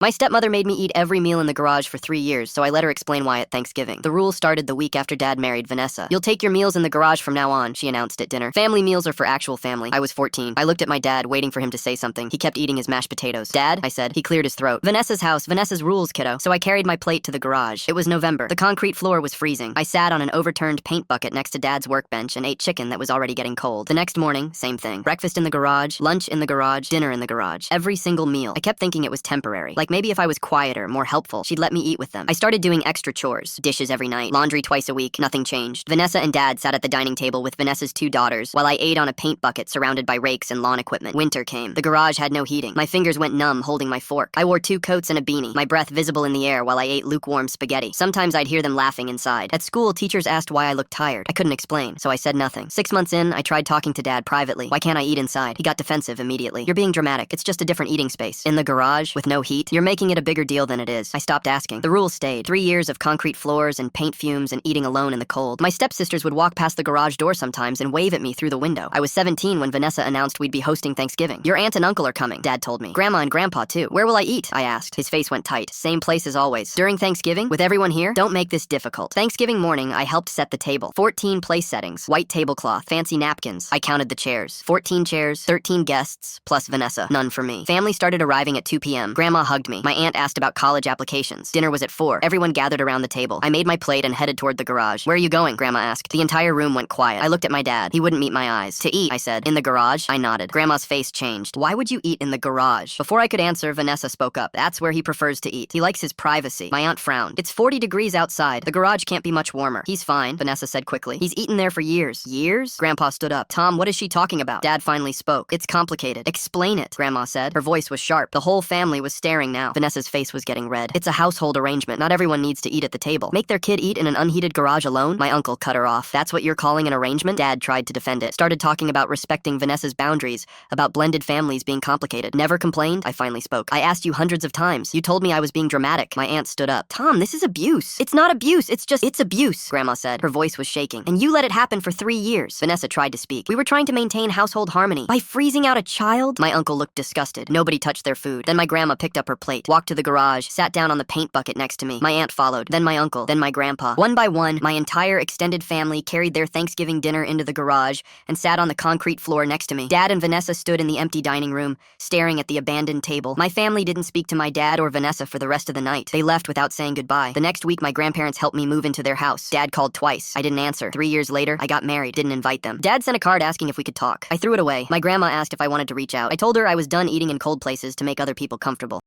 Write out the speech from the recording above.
My stepmother made me eat every meal in the garage for 3 years, so I let her explain why at Thanksgiving. The rule started the week after Dad married Vanessa. You'll take your meals in the garage from now on, she announced at dinner. Family meals are for actual family. I was 14. I looked at my dad, waiting for him to say something. He kept eating his mashed potatoes. Dad, I said. He cleared his throat. Vanessa's house, Vanessa's rules, kiddo. So I carried my plate to the garage. It was November. The concrete floor was freezing. I sat on an overturned paint bucket next to Dad's workbench and ate chicken that was already getting cold. The next morning, same thing. Breakfast in the garage, lunch in the garage, dinner in the garage. Every single meal. I kept thinking it was temporary. Like maybe if I was quieter, more helpful, she'd let me eat with them. I started doing extra chores. Dishes every night, laundry twice a week, nothing changed. Vanessa and Dad sat at the dining table with Vanessa's 2 daughters, while I ate on a paint bucket surrounded by rakes and lawn equipment. Winter came. The garage had no heating. My fingers went numb holding my fork. I wore 2 coats and a beanie, my breath visible in the air while I ate lukewarm spaghetti. Sometimes I'd hear them laughing inside. At school, teachers asked why I looked tired. I couldn't explain, so I said nothing. 6 months in, I tried talking to Dad privately. Why can't I eat inside? He got defensive immediately. You're being dramatic. It's just a different eating space. In the garage, with no heat, you're making it a bigger deal than it is. I stopped asking. The rules stayed. 3 years of concrete floors and paint fumes and eating alone in the cold. My stepsisters would walk past the garage door sometimes and wave at me through the window. I was 17 when Vanessa announced we'd be hosting Thanksgiving. Your aunt and uncle are coming, Dad told me. Grandma and Grandpa too. Where will I eat? I asked. His face went tight. Same place as always. During Thanksgiving? With everyone here? Don't make this difficult. Thanksgiving morning, I helped set the table. 14 place settings. White tablecloth. Fancy napkins. I counted the chairs. 14 chairs, 13 guests, plus Vanessa. None for me. Family started arriving at 2 p.m. Grandma hugged me. My aunt asked about college applications. Dinner was at 4. Everyone gathered around the table. I made my plate and headed toward the garage. Where are you going? Grandma asked. The entire room went quiet. I looked at my dad. He wouldn't meet my eyes. To eat, I said. In the garage? I nodded. Grandma's face changed. Why would you eat in the garage? Before I could answer, Vanessa spoke up. That's where he prefers to eat. He likes his privacy. My aunt frowned. It's 40 degrees outside. The garage can't be much warmer. He's fine, Vanessa said quickly. He's eaten there for years. Years? Grandpa stood up. Tom, what is she talking about? Dad finally spoke. It's complicated. Explain it, Grandma said. Her voice was sharp. The whole family was staring now. Vanessa's face was getting red. It's a household arrangement. Not everyone needs to eat at the table. Make their kid eat in an unheated garage alone? My uncle cut her off. That's what you're calling an arrangement? Dad tried to defend it. Started talking about respecting Vanessa's boundaries, about blended families being complicated. Never complained? I finally spoke. I asked you hundreds of times. You told me I was being dramatic. My aunt stood up. Tom, this is abuse. It's not abuse. It's abuse, Grandma said. Her voice was shaking. And you let it happen for 3 years. Vanessa tried to speak. We were trying to maintain household harmony. By freezing out a child? My uncle looked disgusted. Nobody touched their food. Then my grandma picked up her plate, walked to the garage, sat down on the paint bucket next to me. My aunt followed. Then my uncle. Then my grandpa. One by one, my entire extended family carried their Thanksgiving dinner into the garage and sat on the concrete floor next to me. Dad and Vanessa stood in the empty dining room, staring at the abandoned table. My family didn't speak to my dad or Vanessa for the rest of the night. They left without saying goodbye. The next week, my grandparents helped me move into their house. Dad called twice. I didn't answer. 3 years later, I got married. Didn't invite them. Dad sent a card asking if we could talk. I threw it away. My grandma asked if I wanted to reach out. I told her I was done eating in cold places to make other people comfortable.